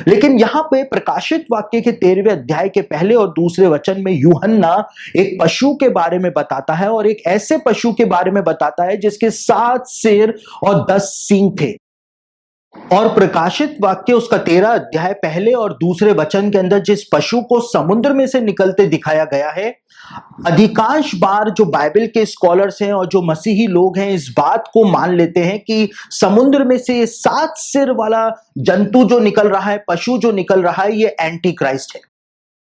लेकिन यहां पे प्रकाशित वाक्य के 13वें अध्याय के पहले और दूसरे वचन में यूहन्ना एक पशु के बारे में बताता है, और एक ऐसे पशु के बारे में बताता है जिसके 7 सिर और 10 सींग थे। और प्रकाशित वाक्य उसका 13 अध्याय पहले और दूसरे वचन के अंदर जिस पशु को समुद्र में से निकलते दिखाया गया है, अधिकांश बार जो बाइबल के स्कॉलर्स हैं और जो मसीही लोग हैं इस बात को मान लेते हैं कि समुद्र में से ये 7 सिर वाला जंतु जो निकल रहा है, पशु जो निकल रहा है, ये एंटी क्राइस्ट है।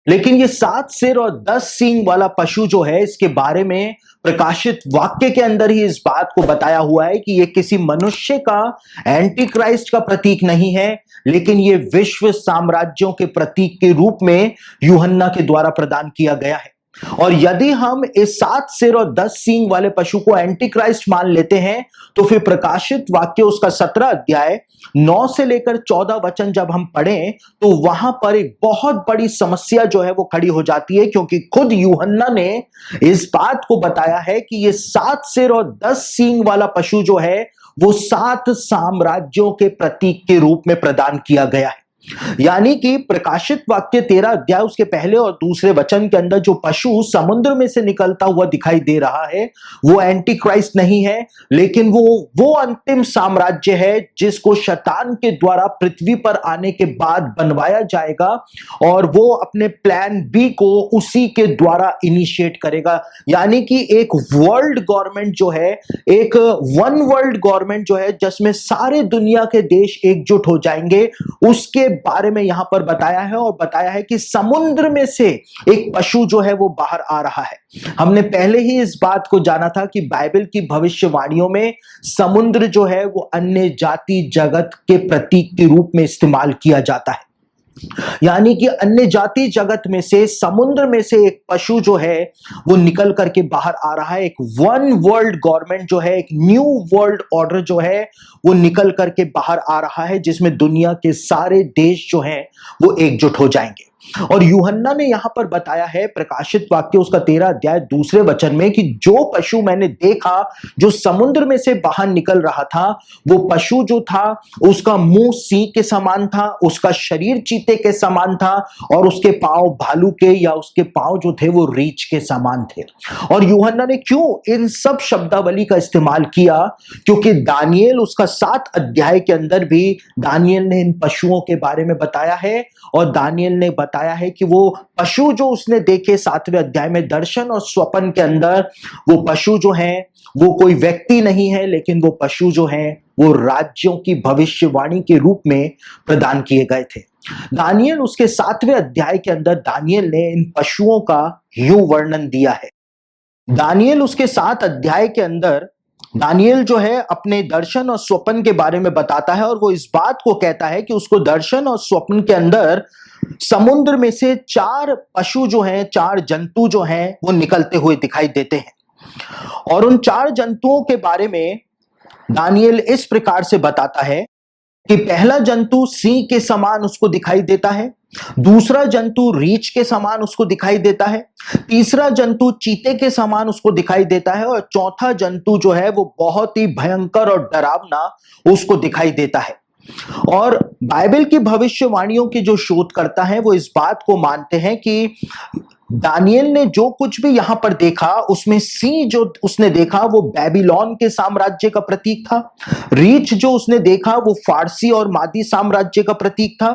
लेकिन ये 7 सिर और 10 सींग वाला पशु जो है, इसके बारे में प्रकाशित वाक्य के अंदर ही इस बात को बताया हुआ है कि ये किसी मनुष्य का, एंटी क्राइस्ट का प्रतीक नहीं है, लेकिन ये विश्व साम्राज्यों के प्रतीक के रूप में यूहन्ना के द्वारा प्रदान किया गया है। और यदि हम इस 7 सिर और 10 सींग वाले पशु को एंटी क्राइस्ट मान लेते हैं, तो फिर प्रकाशित वाक्य उसका 17 अध्याय 9 से लेकर 14 वचन जब हम पढ़ें, तो वहां पर एक बहुत बड़ी समस्या जो है वो खड़ी हो जाती है, क्योंकि खुद यूहन्ना ने इस बात को बताया है कि ये 7 सिर और 10 सींग वाला पशु जो है वो 7 साम्राज्यों के प्रतीक के रूप में प्रदान किया गया है। यानी कि प्रकाशित वाक्य 13 अध्याय उसके पहले और दूसरे वचन के अंदर जो पशु समुद्र में से निकलता हुआ दिखाई दे रहा है, वो एंटी क्राइस्ट नहीं है, लेकिन वो अंतिम साम्राज्य है जिसको शैतान के द्वारा पृथ्वी पर आने के बाद बनवाया जाएगा, और वो अपने प्लान बी को उसी के द्वारा इनिशिएट करेगा। यानी कि एक वर्ल्ड गवर्नमेंट जो है, एक वन वर्ल्ड गवर्नमेंट जो है, जिसमें सारे दुनिया के देश एकजुट हो जाएंगे, उसके बारे में यहां पर बताया है। और बताया है कि समुद्र में से एक पशु जो है वो बाहर आ रहा है। हमने पहले ही इस बात को जाना था कि बाइबल की भविष्यवाणियों में समुद्र जो है वो अन्य जाति जगत के प्रतीक के रूप में इस्तेमाल किया जाता है। यानी कि अन्य जाति जगत में से, समुद्र में से एक पशु जो है वो निकल करके बाहर आ रहा है। एक वन वर्ल्ड गवर्नमेंट जो है, एक न्यू वर्ल्ड ऑर्डर जो है वो निकल करके बाहर आ रहा है, जिसमें दुनिया के सारे देश जो हैं वो एकजुट हो जाएंगे। और यूहन्ना ने यहां पर बताया है प्रकाशित वाक्य उसका 13 अध्याय दूसरे वचन में कि जो पशु मैंने देखा जो समुद्र में से बाहर निकल रहा था, वो पशु जो था उसका मुंह सिंह के समान था, उसका शरीर चीते के समान था, और उसके पांव भालू के, या उसके पांव जो थे वो रीछ के समान थे। और यूहन्ना ने क्यों इन सब शब्दावली का इस्तेमाल किया? क्योंकि दानियेल उसका 7 अध्याय के अंदर भी दानियेल ने इन पशुओं के बारे में बताया है, और दानियेल ने बताया है कि वो पशु जो उसने देखे 7वें अध्याय में दर्शन और स्वप्न के अंदर, वो पशु जो हैं वो कोई व्यक्ति नहीं है, लेकिन वो पशु जो हैं वो राज्यों की भविष्यवाणी के रूप में प्रदान किए गए थे। दानियेल उसके 7वें अध्याय के अंदर दानियेल ने इन पशुओं का यूं वर्णन दिया है। दानियेल उसके 7 अध्याय के अंदर दानियेल जो है अपने दर्शन और स्वप्न के बारे में बताता है, और वो इस बात को कहता है कि उसको दर्शन और स्वप्न के अंदर समुद्र में से 4 पशु जो हैं, 4 जंतु जो हैं वो निकलते हुए दिखाई देते हैं। और उन 4 जंतुओं के बारे में दानियेल इस प्रकार से बताता है कि पहला जंतु सिंह के समान उसको दिखाई देता है, दूसरा जंतु रीछ के समान उसको दिखाई देता है, तीसरा जंतु चीते के समान उसको दिखाई देता है, और चौथा जंतु जो है वो बहुत ही भयंकर और डरावना उसको दिखाई देता है। और बाइबल की भविष्यवाणियों के जो शोधकर्ता हैं वो इस बात को मानते हैं कि दानियेल ने जो कुछ भी यहां पर देखा, उसमें सिंह जो उसने देखा वो बेबीलोन के साम्राज्य का प्रतीक था, रीछ जो उसने देखा वो फारसी और मादी साम्राज्य का प्रतीक था,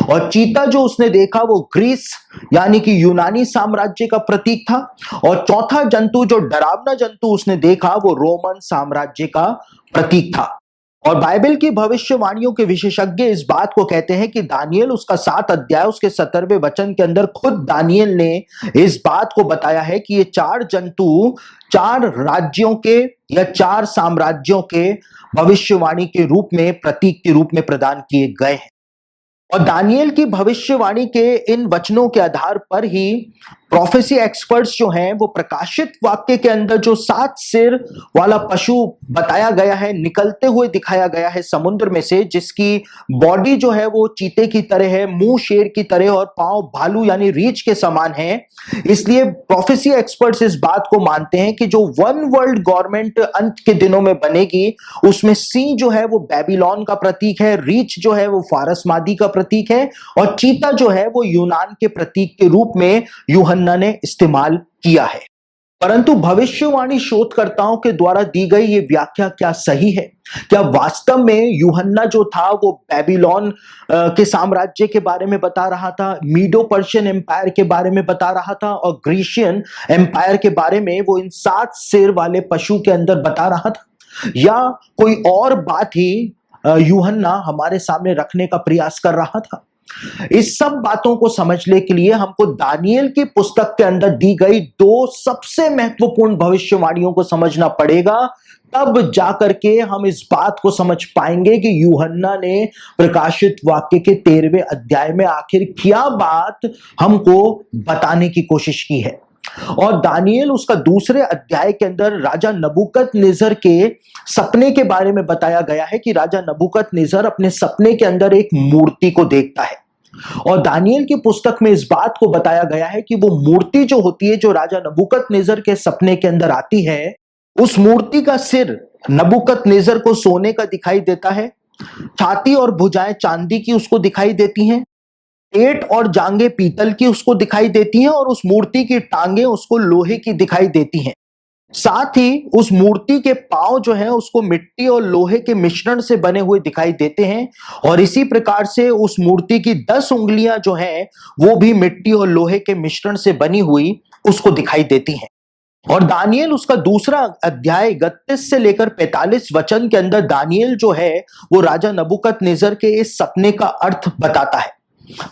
और चीता जो उसने देखा वो ग्रीस यानी कि यूनानी साम्राज्य का प्रतीक था, और चौथा जंतु जो डरावना जंतु उसने देखा वो रोमन साम्राज्य का प्रतीक था। और बाइबल की भविष्यवाणियों के विशेषज्ञ इस बात को कहते हैं कि दानियेल उसका 7 अध्याय उसके 17वें वचन के अंदर खुद दानियेल ने इस बात को बताया है कि ये 4 जंतु 4 राज्यों के या 4 साम्राज्यों के भविष्यवाणी के रूप में, प्रतीक के रूप में प्रदान किए गए हैं। और दानियेल की भविष्यवाणी के इन वचनों के आधार पर ही प्रोफेसी एक्सपर्ट्स जो हैं वो प्रकाशित वाक्य के अंदर जो 7 सिर वाला पशु बताया गया है, निकलते हुए दिखाया गया है समुद्र में से, जिसकी बॉडी जो है वो चीते की तरह है, मुंह शेर की तरह और पांव भालू यानी रीछ के समान है। इसलिए प्रोफेसी एक्सपर्ट्स इस बात को मानते हैं कि जो वन वर्ल्ड गवर्नमेंट अंत के दिनों में बनेगी, उसमें सिंह जो है वो बेबीलोन का प्रतीक है, रीछ जो है वो फारस मादी का प्रतीक है और चीता जो है वो यूनान के प्रतीक के रूप में यूहन्ना ने इस्तेमाल किया है। परंतु भविष्यवाणी शोधकर्ताओं के द्वारा दी गई ये व्याख्या क्या सही है? क्या वास्तव में यूहन्ना जो था वो बेबीलोन के साम्राज्य के बारे में बता रहा था, मीडो पर्शियन एम्पायर के बारे में बता रहा था और ग्रीशियन एम्पायर के बारे में वो इन 7 सिर वाले पशु के अंदर बता रहा था, या कोई और बात ही यूहन्ना हमारे सामने रखने का प्रयास कर रहा था? इस सब बातों को समझने के लिए हमको दानियेल की पुस्तक के अंदर दी गई 2 सबसे महत्वपूर्ण भविष्यवाणियों को समझना पड़ेगा। तब जाकर के हम इस बात को समझ पाएंगे कि यूहन्ना ने प्रकाशित वाक्य के 13वें अध्याय में आखिर क्या बात हमको बताने की कोशिश की है। और दानियेल उसका दूसरे अध्याय के अंदर राजा नबूकदनेस्सर के सपने के बारे में बताया गया है कि राजा नबूकदनेस्सर अपने सपने के अंदर एक मूर्ति को देखता है। और दानियेल की पुस्तक में इस बात को बताया गया है कि वो मूर्ति जो होती है, जो राजा नबूकदनेस्सर के सपने के अंदर आती है, उस मूर्ति का सिर नबूकदनेस्सर को सोने का दिखाई देता है, छाती और भुजाएं चांदी की उसको दिखाई देती हैं, पेट और जांघें पीतल की उसको दिखाई देती हैं और उस मूर्ति की टांगें उसको लोहे की दिखाई देती हैं। साथ ही उस मूर्ति के पांव जो है उसको मिट्टी और लोहे के मिश्रण से बने हुए दिखाई देते हैं और इसी प्रकार से उस मूर्ति की 10 उंगलियां जो हैं वो भी मिट्टी और लोहे के मिश्रण से बनी हुई उसको दिखाई देती हैं। और दानियेल उसका दूसरा अध्याय 31 से लेकर 45 वचन के अंदर दानियेल जो है वो राजा नबूकदनेस्सर के इस सपने का अर्थ बताता है।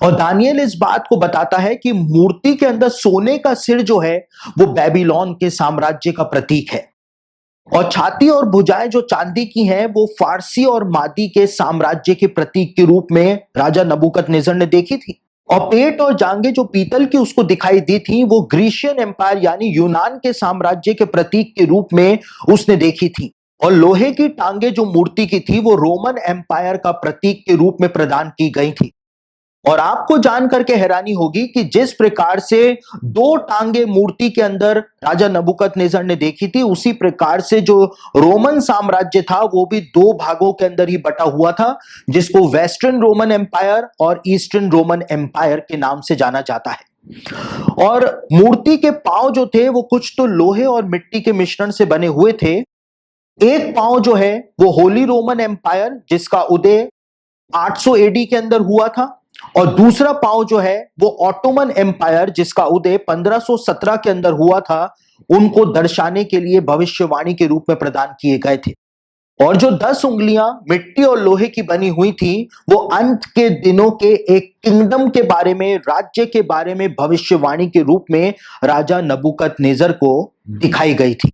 और दानियेल इस बात को बताता है कि मूर्ति के अंदर सोने का सिर जो है वो बेबीलोन के साम्राज्य का प्रतीक है और छाती और भुजाएं जो चांदी की हैं वो फारसी और मादी के साम्राज्य के प्रतीक के रूप में राजा नबूकदनेस्सर ने देखी थी। और पेट और जांघें जो पीतल की उसको दिखाई दी थी वो ग्रीशियन एम्पायर यानी यूनान के साम्राज्य के प्रतीक के रूप में उसने देखी थी। और लोहे की टांगे जो मूर्ति की थी वो रोमन एम्पायर का प्रतीक के रूप में प्रदान की गई थी। और आपको जान करके हैरानी होगी कि जिस प्रकार से 2 टांगे मूर्ति के अंदर राजा नबूकदनेस्सर ने देखी थी, उसी प्रकार से जो रोमन साम्राज्य था वो भी 2 भागों के अंदर ही बटा हुआ था, जिसको वेस्टर्न रोमन एम्पायर और ईस्टर्न रोमन एम्पायर के नाम से जाना जाता है। और मूर्ति के पांव जो थे वो कुछ तो लोहे और मिट्टी के मिश्रण से बने हुए थे। एक पांव जो है वो होली रोमन एम्पायर जिसका उदय 800 एडी के अंदर हुआ था और दूसरा पांव जो है वो ऑटोमन एम्पायर जिसका उदय 1517 के अंदर हुआ था, उनको दर्शाने के लिए भविष्यवाणी के रूप में प्रदान किए गए थे। और जो 10 उंगलियां मिट्टी और लोहे की बनी हुई थी वो अंत के दिनों के एक किंगडम के बारे में, राज्य के बारे में भविष्यवाणी के रूप में राजा नबूकदनेस्सर को दिखाई गई थी।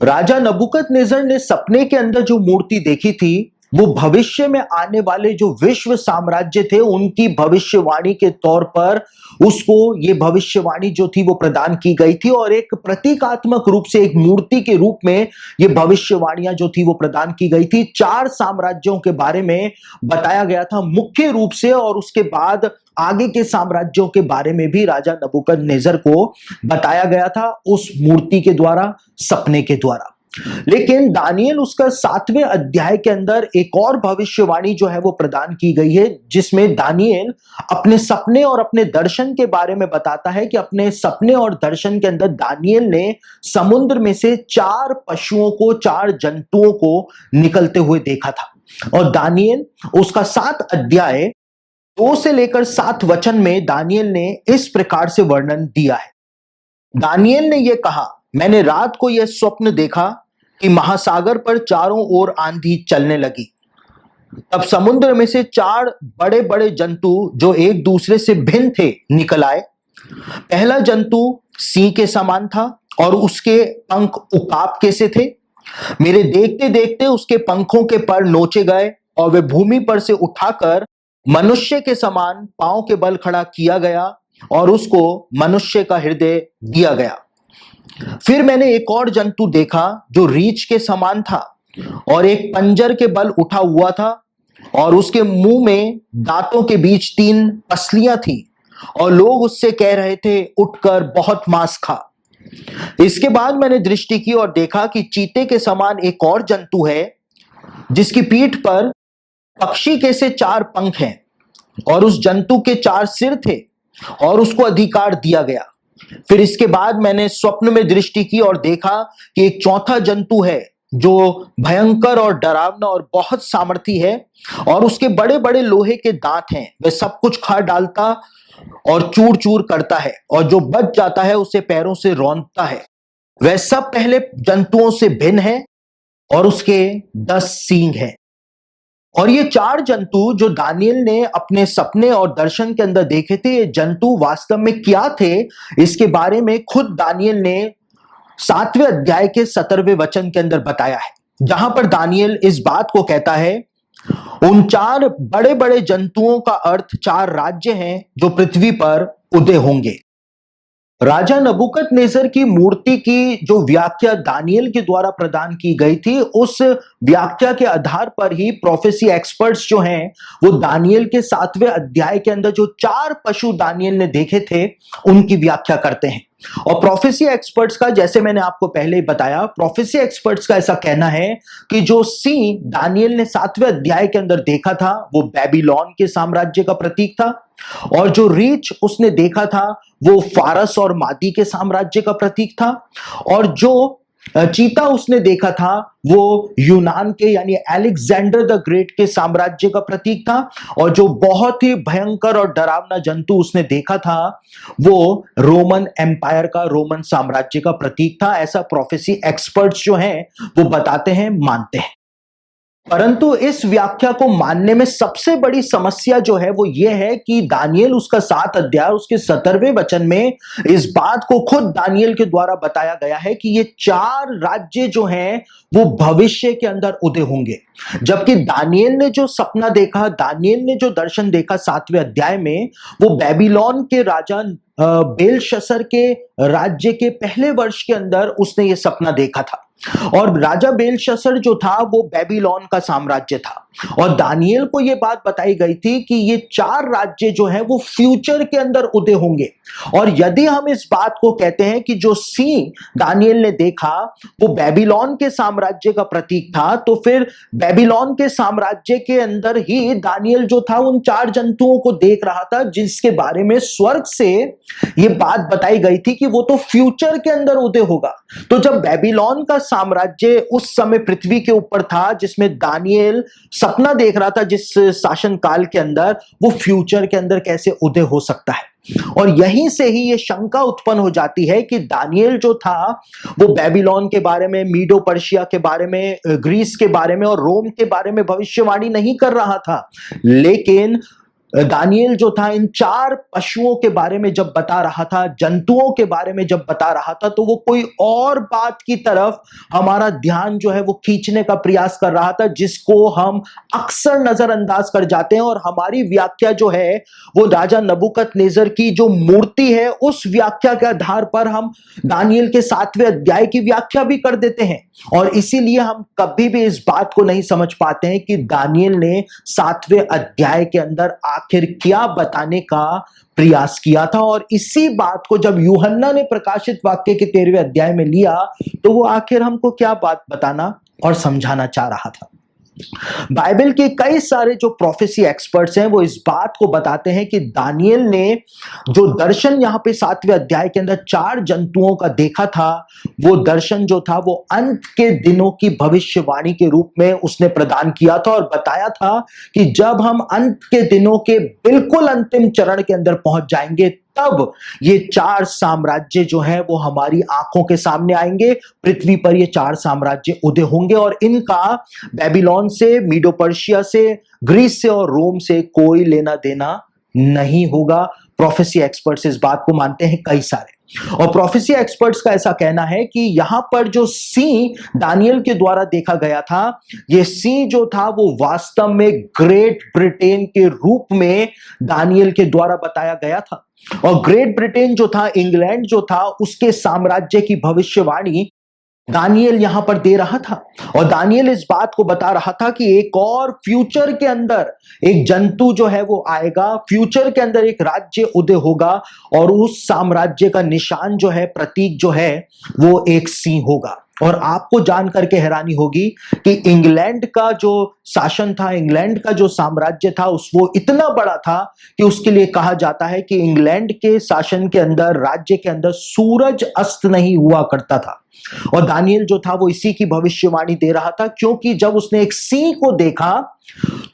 राजा नबूकदनेस्सर ने सपने के अंदर जो मूर्ति देखी थी वो भविष्य में आने वाले जो विश्व साम्राज्य थे उनकी भविष्यवाणी के तौर पर उसको ये भविष्यवाणी जो थी वो प्रदान की गई थी और एक प्रतीकात्मक रूप से एक मूर्ति के रूप में ये भविष्यवाणियां जो थी वो प्रदान की गई थी। 4 साम्राज्यों के बारे में बताया गया था मुख्य रूप से, और उसके बाद आगे के साम्राज्यों के बारे में भी राजा नबूकदनेस्सर को बताया गया था उस मूर्ति के द्वारा, सपने के द्वारा। लेकिन दानियेल उसका 7वें अध्याय के अंदर एक और भविष्यवाणी जो है वो प्रदान की गई है, जिसमें दानियेल अपने सपने और अपने दर्शन के बारे में बताता है कि अपने सपने और दर्शन के अंदर दानियेल ने समुद्र में से 4 पशुओं को, 4 जंतुओं को निकलते हुए देखा था। और दानियेल उसका 7 अध्याय 2 से लेकर 7 वचन में दानियेल ने इस प्रकार से वर्णन दिया है। दानियेल ने यह कहा, मैंने रात को यह स्वप्न देखा कि महासागर पर चारों ओर आंधी चलने लगी। तब समुद्र में से 4 बड़े बड़े जंतु जो एक दूसरे से भिन्न थे निकल आए। पहला जंतु सिंह के समान था और उसके पंख उकाब के से थे। मेरे देखते देखते उसके पंखों के पर नोचे गए और वे भूमि पर से उठाकर मनुष्य के समान पांव के बल खड़ा किया गया और उसको मनुष्य का हृदय दिया गया। फिर मैंने एक और जंतु देखा जो रीछ के समान था और एक पंजर के बल उठा हुआ था और उसके मुंह में दांतों के बीच 3 पसलियां थी और लोग उससे कह रहे थे, उठकर बहुत मांस खा। इसके बाद मैंने दृष्टि की और देखा कि चीते के समान एक और जंतु है जिसकी पीठ पर पक्षी के से 4 पंख हैं और उस जंतु के 4 सिर थे और उसको अधिकार दिया गया। फिर इसके बाद मैंने स्वप्न में दृष्टि की और देखा कि एक चौथा जंतु है जो भयंकर और डरावना और बहुत सामर्थी है और उसके बड़े बड़े लोहे के दांत हैं। वह सब कुछ खा डालता और चूर चूर करता है और जो बच जाता है उसे पैरों से रौंदता है। वह सब पहले जंतुओं से भिन्न है और उसके 10 सींग हैं। और ये 4 जंतु जो दानियल ने अपने सपने और दर्शन के अंदर देखे थे, ये जंतु वास्तव में क्या थे, इसके बारे में खुद दानियल ने 7वें अध्याय के 17वें वचन के अंदर बताया है, जहां पर दानियल इस बात को कहता है, उन 4 बड़े बड़े जंतुओं का अर्थ 4 राज्य हैं जो पृथ्वी पर उदय होंगे। राजा नबूकदनेस्सर की मूर्ति की जो व्याख्या दानियल के द्वारा प्रदान की गई थी, उस व्याख्या के आधार पर ही प्रोफेसी एक्सपर्ट्स जो हैं वो दानियल के 7वें अध्याय के अंदर जो 4 पशु दानियल ने देखे थे उनकी व्याख्या करते हैं। और प्रोफेसी एक्सपर्ट्स का, जैसे मैंने आपको पहले ही बताया, प्रोफेसी एक्सपर्ट्स का ऐसा कहना है कि जो सिंह दानियल ने 7वें अध्याय के अंदर देखा था वो बेबीलोन के साम्राज्य का प्रतीक था और जो रीछ उसने देखा था वो फारस और मादी के साम्राज्य का प्रतीक था और जो चीता उसने देखा था वो यूनान के यानी अलेक्जेंडर द ग्रेट के साम्राज्य का प्रतीक था और जो बहुत ही भयंकर और डरावना जंतु उसने देखा था वो रोमन एम्पायर का, रोमन साम्राज्य का प्रतीक था। ऐसा प्रोफेसी एक्सपर्ट्स जो हैं वो बताते हैं, मानते हैं। परंतु इस व्याख्या को मानने में सबसे बड़ी समस्या जो है वो ये है कि दानियल उसका 7 अध्याय उसके 17वें वचन में इस बात को खुद दानियल के द्वारा बताया गया है कि ये 4 राज्य जो हैं वो भविष्य के अंदर उदय होंगे। जबकि दानियल ने जो सपना देखा, दानियल ने जो दर्शन देखा 7वें अध्याय में, वो बेबीलोन के राजा बेलशस्सर के राज्य के पहले वर्ष के अंदर उसने ये सपना देखा था और राजा बेलशस्सर जो था वो बेबीलोन का साम्राज्य था और दानियल को ये बात बताई गई थी कि ये 4 राज्य जो हैं वो फ्यूचर के अंदर उदय होंगे। और यदि हम इस बात को कहते हैं कि जो सिंह दानियल ने देखा वो बेबीलोन के साम्राज्य का प्रतीक था, तो फिर बेबीलोन के साम्राज्य के अंदर ही दानियल जो था उन 4 जंतुओं को देख रहा था जिसके बारे में स्वर्ग से ये बात बताई गई थी कि वो तो फ्यूचर के अंदर उदय होगा। तो जब बेबीलोन का साम्राज्य उस समय पृथ्वी के ऊपर था जिसमें दानियल सपना देख रहा था, जिस शासन काल के अंदर, वो फ्यूचर के अंदर कैसे उदय हो सकता है। और यहीं से ही ये शंका उत्पन्न हो जाती है कि दानियल जो था वो बेबीलोन के बारे में, मीडो पर्शिया के बारे में, ग्रीस के बारे में और रोम के बारे में भविष्यवाणी नहीं कर रहा था, लेकिन दानियल जो था इन 4 पशुओं के बारे में जब बता रहा था, जंतुओं के बारे में जब बता रहा था, तो वो कोई और बात की तरफ हमारा ध्यान जो है वो खींचने का प्रयास कर रहा था जिसको हम अक्सर नजरअंदाज कर जाते हैं और हमारी व्याख्या जो है वो राजा नबूकदनेस्सर की जो मूर्ति है उस व्याख्या के आधार पर हम दानियल के 7वें अध्याय की व्याख्या भी कर देते हैं। और इसीलिए हम कभी भी इस बात को नहीं समझ पाते हैं कि दानियल ने 7वें अध्याय के अंदर आखिर क्या बताने का प्रयास किया था। और इसी बात को जब यूहन्ना ने प्रकाशित वाक्य के 13वें अध्याय में लिया तो वो आखिर हमको क्या बात बताना और समझाना चाह रहा था। बाइबल के कई सारे जो प्रोफेसी एक्सपर्ट्स हैं वो इस बात को बताते हैं कि दानियल ने जो दर्शन यहां पे 7वें अध्याय के अंदर 4 जंतुओं का देखा था, वो दर्शन जो था वो अंत के दिनों की भविष्यवाणी के रूप में उसने प्रदान किया था और बताया था कि जब हम अंत के दिनों के बिल्कुल अंतिम चरण के अंदर पहुंच जाएंगे तब ये 4 साम्राज्य जो हैं वो हमारी आंखों के सामने आएंगे। पृथ्वी पर ये 4 साम्राज्य उदय होंगे और इनका बेबीलोन से, मीडो पर्शिया से, ग्रीस से और रोम से कोई लेना देना नहीं होगा। प्रोफेसी एक्सपर्ट्स इस बात को मानते हैं, कई सारे। और प्रोफेसी एक्सपर्ट्स का ऐसा कहना है कि यहां पर जो सी दानियल के द्वारा देखा गया था, ये सी जो था वो वास्तव में ग्रेट ब्रिटेन के रूप में दानियल के द्वारा बताया गया था। और ग्रेट ब्रिटेन जो था, इंग्लैंड जो था, उसके साम्राज्य की भविष्यवाणी दानियल यहां पर दे रहा था। और दानियल इस बात को बता रहा था कि एक और फ्यूचर के अंदर एक जंतु जो है वो आएगा, फ्यूचर के अंदर एक राज्य उदय होगा, और उस साम्राज्य का निशान जो है, प्रतीक जो है, वो एक सिंह होगा। और आपको जानकर के हैरानी होगी कि इंग्लैंड का जो शासन था, इंग्लैंड का जो साम्राज्य था, वो इतना बड़ा था कि उसके लिए कहा जाता है कि इंग्लैंड के शासन के अंदर, राज्य के अंदर सूरज अस्त नहीं हुआ करता था। और दानियल जो था वो इसी की भविष्यवाणी दे रहा था, क्योंकि जब उसने एक सिंह को देखा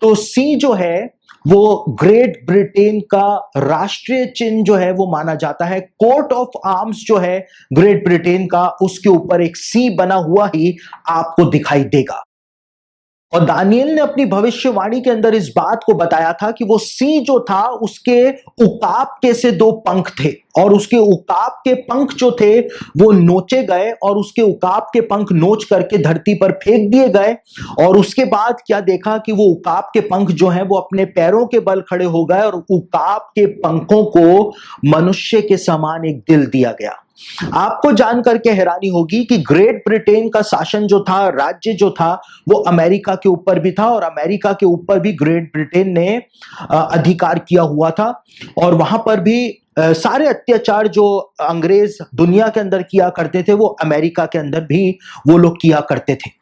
तो सिंह जो है वो ग्रेट ब्रिटेन का राष्ट्रीय चिन्ह जो है वो माना जाता है। कोट ऑफ आर्म्स जो है ग्रेट ब्रिटेन का, उसके ऊपर एक सिंह बना हुआ ही आपको दिखाई देगा। और दानियल ने अपनी भविष्यवाणी के अंदर इस बात को बताया था कि वो सिंह जो था, उसके उकाब के से दो पंख थे, और उसके उकाब के पंख जो थे वो नोचे गए, और उसके उकाब के पंख नोच करके धरती पर फेंक दिए गए। और उसके बाद क्या देखा कि वो उकाब के पंख जो हैं वो अपने पैरों के बल खड़े हो गए, और उकाब के पंखों को मनुष्य के समान एक दिल दिया गया। आपको जानकर के हैरानी होगी कि ग्रेट ब्रिटेन का शासन जो था, राज्य जो था, वो अमेरिका के ऊपर भी था, और अमेरिका के ऊपर भी ग्रेट ब्रिटेन ने अधिकार किया हुआ था। और वहां पर भी सारे अत्याचार जो अंग्रेज दुनिया के अंदर किया करते थे, वो अमेरिका के अंदर भी वो लोग किया करते थे।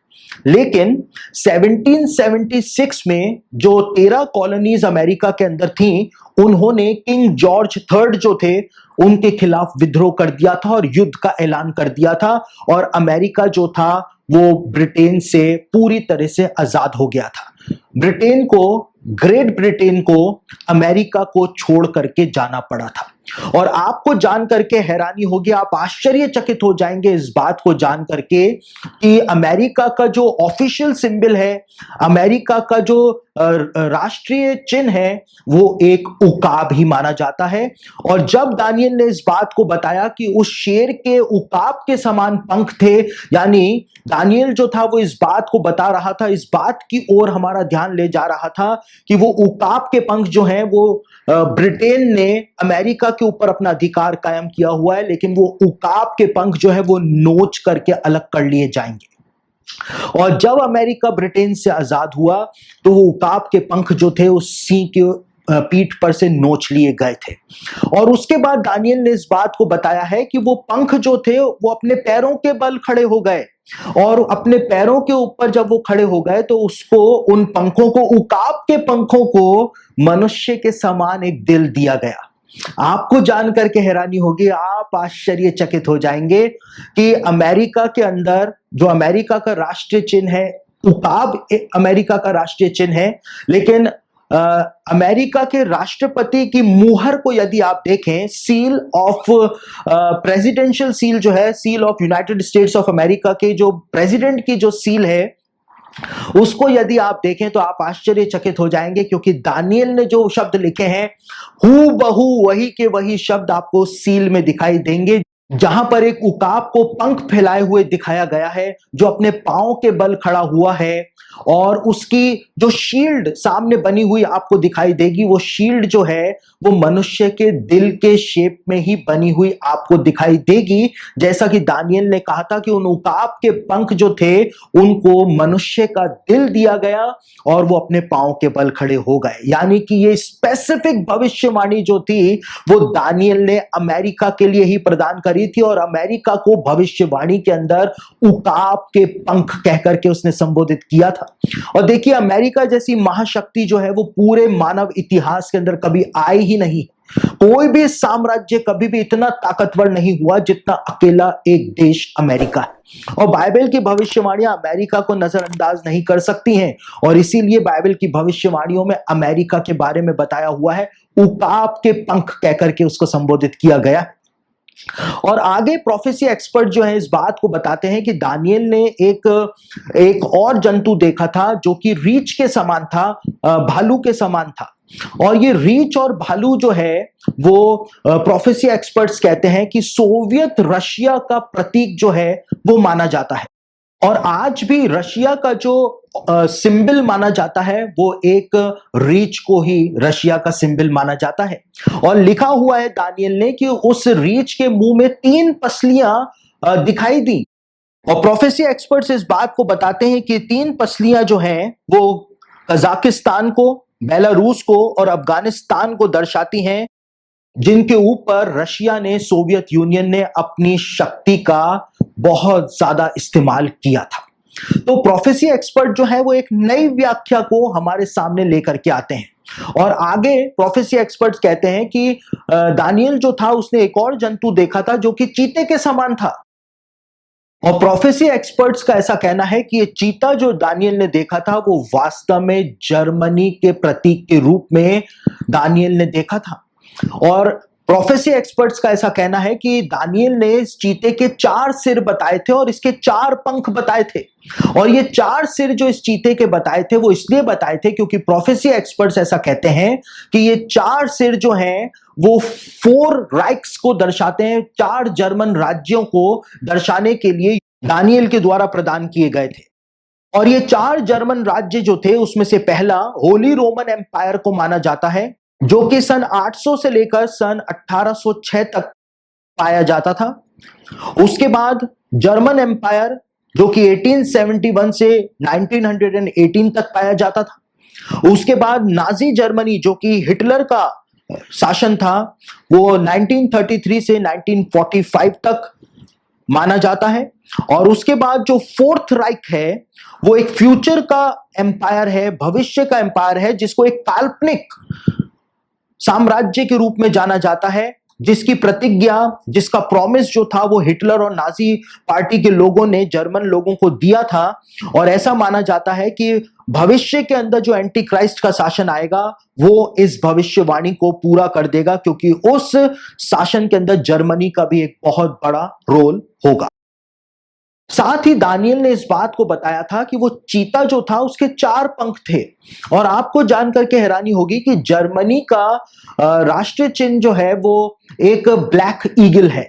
लेकिन 1776 में जो 13 कॉलोनीज अमेरिका के अंदर थीं, उन्होंने किंग जॉर्ज थर्ड जो थे उनके खिलाफ विद्रोह कर दिया था और युद्ध का ऐलान कर दिया था, और अमेरिका जो था वो ब्रिटेन से पूरी तरह से आजाद हो गया था। ब्रिटेन को, ग्रेट ब्रिटेन को अमेरिका को छोड़ करके जाना पड़ा था। और आपको जान करके हैरानी होगी, आप आश्चर्यचकित हो जाएंगे इस बात को जान करके कि अमेरिका का जो ऑफिशियल सिंबल है, अमेरिका का जो राष्ट्रीय चिन्ह है, वो एक उकाब ही माना जाता है। और जब दानियल ने इस बात को बताया कि उस शेर के उकाब के समान पंख थे, यानी दानियल जो था वो इस बात को बता रहा था, इस बात की ओर हमारा ध्यान ले जा रहा था कि वो उकाब के पंख जो हैं वो ब्रिटेन ने अमेरिका के ऊपर अपना अधिकार कायम किया हुआ है, लेकिन वो उकाब के पंख जो है वो नोच करके अलग कर लिए जाएंगे। और जब अमेरिका ब्रिटेन से आजाद हुआ तो वो उकाब के पंख जो थे उस सिंह के पीठ पर से नोच लिए गए थे। और उसके बाद दानियल ने इस बात को बताया है कि वो पंख जो थे वो अपने पैरों के बल खड़े हो गए, और अपने पैरों के ऊपर जब वो खड़े हो गए तो उसको, उन पंखों को, उकाब के पंखों को मनुष्य के समान एक दिल दिया गया। आपको जानकर के हैरानी होगी, आप आश्चर्यचकित हो जाएंगे कि अमेरिका के अंदर जो अमेरिका का राष्ट्रीय चिन्ह है, उकाब अमेरिका का राष्ट्रीय चिन्ह है, लेकिन अमेरिका के राष्ट्रपति की मुहर को यदि आप देखें, सील ऑफ प्रेसिडेंशियल सील जो है, seal of United states of America के जो प्रेसिडेंट की जो सील है, उसको यदि आप देखें तो आप आश्चर्यचकित हो जाएंगे, क्योंकि दानियल ने जो शब्द लिखे हैं हूबहू वही के वही शब्द आपको सील में दिखाई देंगे, जहां पर एक उकाब को पंख फैलाए हुए दिखाया गया है, जो अपने पांव के बल खड़ा हुआ है, और उसकी जो शील्ड सामने बनी हुई आपको दिखाई देगी, वो शील्ड जो है वो मनुष्य के दिल के शेप में ही बनी हुई आपको दिखाई देगी। जैसा कि दानियल ने कहा था कि उन उकाब के पंख जो थे उनको मनुष्य का दिल दिया गया और वो अपने पांव के बल खड़े हो गए। यानी कि ये स्पेसिफिक भविष्यवाणी जो थी वो दानियल ने अमेरिका के लिए ही प्रदान करी थी, और अमेरिका को भविष्यवाणी के अंदर उकाब के पंख कहकर के उसने संबोधित किया था। और देखिए, अमेरिका जैसी महाशक्ति जो है वो पूरे मानव इतिहास के अंदर कभी आई ही नहीं। कोई भी साम्राज्य कभी भी इतना ताकतवर नहीं हुआ जितना अकेला एक देश अमेरिका है। और बाइबल की भविष्यवाणियां अमेरिका को नजरअंदाज नहीं कर सकती हैं, और इसीलिए बाइबल की भविष्यवाणियों में अमेरिका के बारे में बताया हुआ है, उकाब के पंख कहकर के उसको संबोधित किया गया। और आगे प्रोफेसी एक्सपर्ट जो है इस बात को बताते हैं कि दानियल ने एक और जंतु देखा था जो कि रीछ के समान था, भालू के समान था। और ये रीछ और भालू जो है वो प्रोफेसी एक्सपर्ट्स कहते हैं कि सोवियत रशिया का प्रतीक जो है वो माना जाता है। और आज भी रशिया का जो सिंबल माना जाता है वो एक रीछ को ही रशिया का सिंबल माना जाता है। और लिखा हुआ है दानियल ने कि उस रीछ के मुंह में 3 पसलियां दिखाई दी। और प्रोफेसी एक्सपर्ट्स इस बात को बताते हैं कि 3 पसलियां जो हैं वो कजाकिस्तान को, बेलारूस को और अफगानिस्तान को दर्शाती हैं, जिनके ऊपर रशिया ने, सोवियत यूनियन ने अपनी शक्ति का बहुत ज्यादा इस्तेमाल किया था। तो प्रोफेसी एक्सपर्ट जो है वो एक नई व्याख्या को हमारे सामने लेकर के आते हैं। और आगे प्रोफेसी एक्सपर्ट्स कहते हैं कि दानियल जो था उसने एक और जंतु देखा था जो कि चीते के समान था। और प्रोफेसी एक्सपर्ट्स का ऐसा कहना है कि ये चीता जो दानियल ने देखा था वो वास्तव में जर्मनी के प्रतीक के रूप में दानियल ने देखा था। और प्रोफेसी एक्सपर्ट्स का ऐसा कहना है कि दानियल ने इस चीते के 4 सिर बताए थे और इसके 4 पंख बताए थे। और ये 4 सिर जो इस चीते के बताए थे वो इसलिए बताए थे क्योंकि प्रोफेसी एक्सपर्ट्स ऐसा कहते हैं कि ये 4 सिर जो हैं वो 4 राइक्स को दर्शाते हैं, 4 जर्मन राज्यों को दर्शाने के लिए दानियल के द्वारा प्रदान किए गए थे। और ये 4 जर्मन राज्य जो थे उसमें से पहला होली रोमन एम्पायर को माना जाता है, जो कि सन 800 से लेकर सन 1806 तक पाया जाता था। उसके बाद जर्मन एम्पायर जो कि 1871 से 1918 तक पाया जाता था। उसके बाद नाजी जर्मनी जो कि हिटलर का शासन था वो 1933 से 1945 तक माना जाता है। और उसके बाद जो 4th राइक है वो एक फ्यूचर का एम्पायर है, भविष्य का एम्पायर है, जिसको एक काल्पनिक साम्राज्य के रूप में जाना जाता है, जिसकी प्रतिज्ञा, जिसका प्रॉमिस जो था वो हिटलर और नाजी पार्टी के लोगों ने जर्मन लोगों को दिया था। और ऐसा माना जाता है कि भविष्य के अंदर जो एंटी क्राइस्ट का शासन आएगा वो इस भविष्यवाणी को पूरा कर देगा, क्योंकि उस शासन के अंदर जर्मनी का भी एक बहुत बड़ा रोल होगा। साथ ही दानियल ने इस बात को बताया था कि वो चीता जो था उसके 4 पंख थे। और आपको जानकर के हैरानी होगी कि जर्मनी का राष्ट्रीय चिन्ह जो है वो एक ब्लैक ईगल है।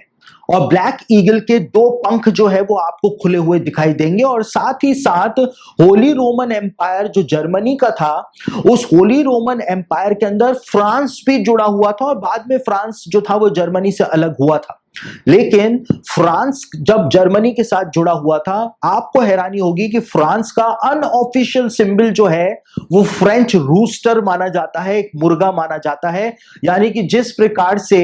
और ब्लैक ईगल के 2 पंख जो है वो आपको खुले हुए दिखाई देंगे। और साथ ही साथ होली रोमन एम्पायर जो जर्मनी का था, उस होली रोमन एम्पायर के अंदर फ्रांस भी जुड़ा हुआ था। और बाद में फ्रांस जो था वो जर्मनी से अलग हुआ था। लेकिन फ्रांस जब जर्मनी के साथ जुड़ा हुआ था, आपको हैरानी होगी कि फ्रांस का अनऑफिशियल सिंबल जो है वो फ्रेंच रूस्टर माना जाता है, एक मुर्गा माना जाता है। यानी कि जिस प्रकार से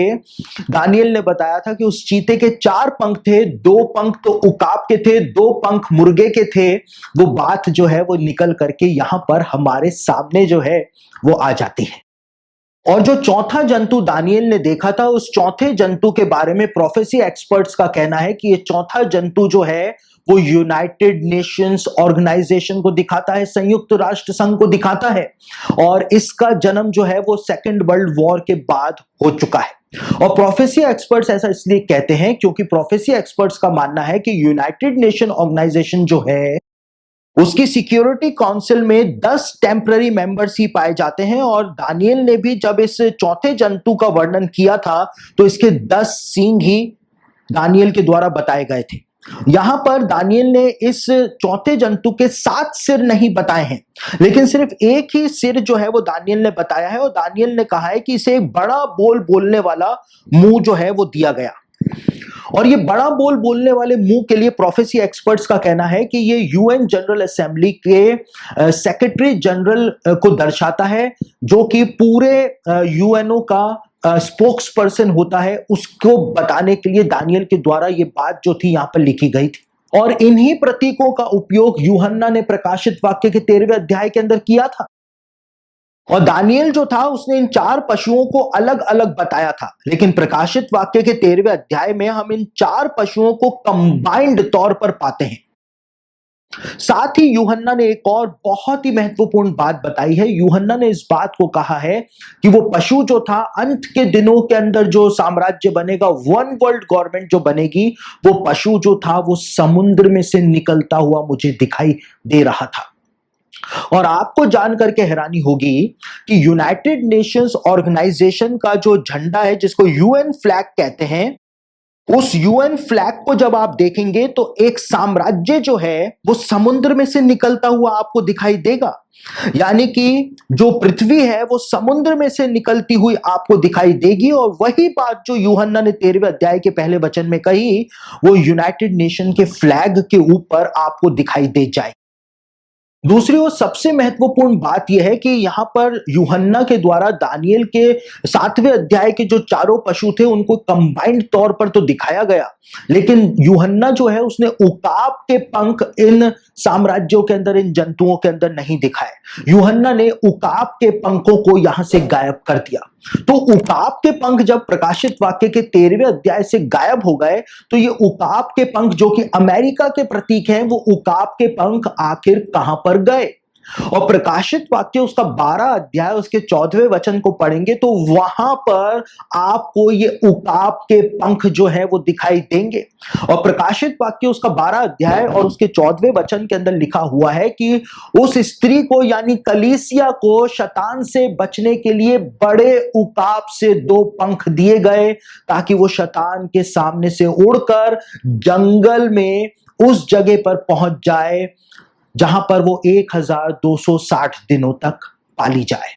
दानियल ने बताया था कि उस चीते के 4 पंख थे, 2 पंख तो उकाब के थे, 2 पंख मुर्गे के थे, वो बात जो है वो निकल करके यहां पर हमारे सामने जो है वो आ जाती है। और जो चौथा जंतु दानियल ने देखा था, उस चौथे जंतु के बारे में प्रोफेसी एक्सपर्ट्स का कहना है कि ये चौथा जंतु जो है वो यूनाइटेड नेशंस ऑर्गेनाइजेशन को दिखाता है, संयुक्त राष्ट्र संघ को दिखाता है। और इसका जन्म जो है वो सेकेंड वर्ल्ड वॉर के बाद हो चुका है। और प्रोफेसी एक्सपर्ट्स ऐसा इसलिए कहते हैं क्योंकि प्रोफेसी एक्सपर्ट्स का मानना है कि यूनाइटेड नेशन ऑर्गेनाइजेशन जो है उसकी सिक्योरिटी काउंसिल में 10 टेम्पररी मेंबर्स ही पाए जाते हैं। और दानियल ने भी जब इस चौथे जंतु का वर्णन किया था तो इसके 10 सींग ही दानियल के द्वारा बताए गए थे। यहां पर दानियल ने इस चौथे जंतु के 7 सिर नहीं बताए हैं, लेकिन सिर्फ एक ही सिर जो है वो दानियल ने बताया है। और दानियल ने कहा है कि इसे एक बड़ा बोल बोलने वाला मुंह जो है वो दिया गया। और ये बड़ा बोल बोलने वाले मुंह के लिए प्रोफेसी एक्सपर्ट्स का कहना है कि ये यूएन जनरल असेंबली के सेक्रेटरी जनरल को दर्शाता है, जो कि पूरे यूएनओ का स्पोक्स पर्सन होता है। उसको बताने के लिए दानियल के द्वारा ये बात जो थी यहां पर लिखी गई थी। और इन्हीं प्रतीकों का उपयोग यूहन्ना ने प्रकाशित वाक्य के 13वें अध्याय के अंदर किया था। और दानियल जो था उसने इन 4 पशुओं को अलग अलग बताया था, लेकिन प्रकाशित वाक्य के 13वें अध्याय में हम इन 4 पशुओं को कंबाइंड तौर पर पाते हैं। साथ ही यूहन्ना ने एक और बहुत ही महत्वपूर्ण बात बताई है। यूहन्ना ने इस बात को कहा है कि वो पशु जो था, अंत के दिनों के अंदर जो साम्राज्य बनेगा, वन वर्ल्ड गवर्नमेंट जो बनेगी, वो पशु जो था वो समुद्र में से निकलता हुआ मुझे दिखाई दे रहा था। और आपको जान करके हैरानी होगी कि यूनाइटेड नेशंस ऑर्गेनाइजेशन का जो झंडा है, जिसको यूएन फ्लैग कहते हैं, उस यूएन फ्लैग को जब आप देखेंगे तो एक साम्राज्य जो है वो समुद्र में से निकलता हुआ आपको दिखाई देगा। यानी कि जो पृथ्वी है वो समुद्र में से निकलती हुई आपको दिखाई देगी। और वही बात जो यूहन्ना ने 13वें अध्याय के पहले वचन में कही, वो यूनाइटेड नेशन के फ्लैग के ऊपर आपको दिखाई दे जाए। दूसरी और सबसे महत्वपूर्ण बात यह है कि यहां पर यूहन्ना के द्वारा दानियेल के 7वें अध्याय के जो चारों पशु थे उनको कंबाइंड तौर पर तो दिखाया गया, लेकिन यूहन्ना जो है उसने उकाब के पंख इन साम्राज्यों के अंदर, इन जंतुओं के अंदर नहीं दिखाए। यूहन्ना ने उकाब के पंखों को यहां से गायब कर दिया। तो उकाब के पंख जब प्रकाशित वाक्य के 13वें अध्याय से गायब हो गए, तो ये उकाब के पंख जो कि अमेरिका के प्रतीक हैं, वो उकाब के पंख आखिर कहां पर गए? और प्रकाशित वाक्य उसका 12 अध्याय उसके 14वें वचन को पढ़ेंगे तो वहां पर आपको ये उकाब के पंख जो है वो दिखाई देंगे। और प्रकाशित वाक्य उसका 12 अध्याय और उसके 14वें वचन के अंदर लिखा हुआ है कि उस स्त्री को यानी कलीसिया को शैतान से बचने के लिए बड़े उकाब से 2 पंख दिए गए, ताकि वो शैतान के सामने से उड़कर जंगल में उस जगह पर पहुंच जाए जहां पर वो 1260 दिनों तक पाली जाए।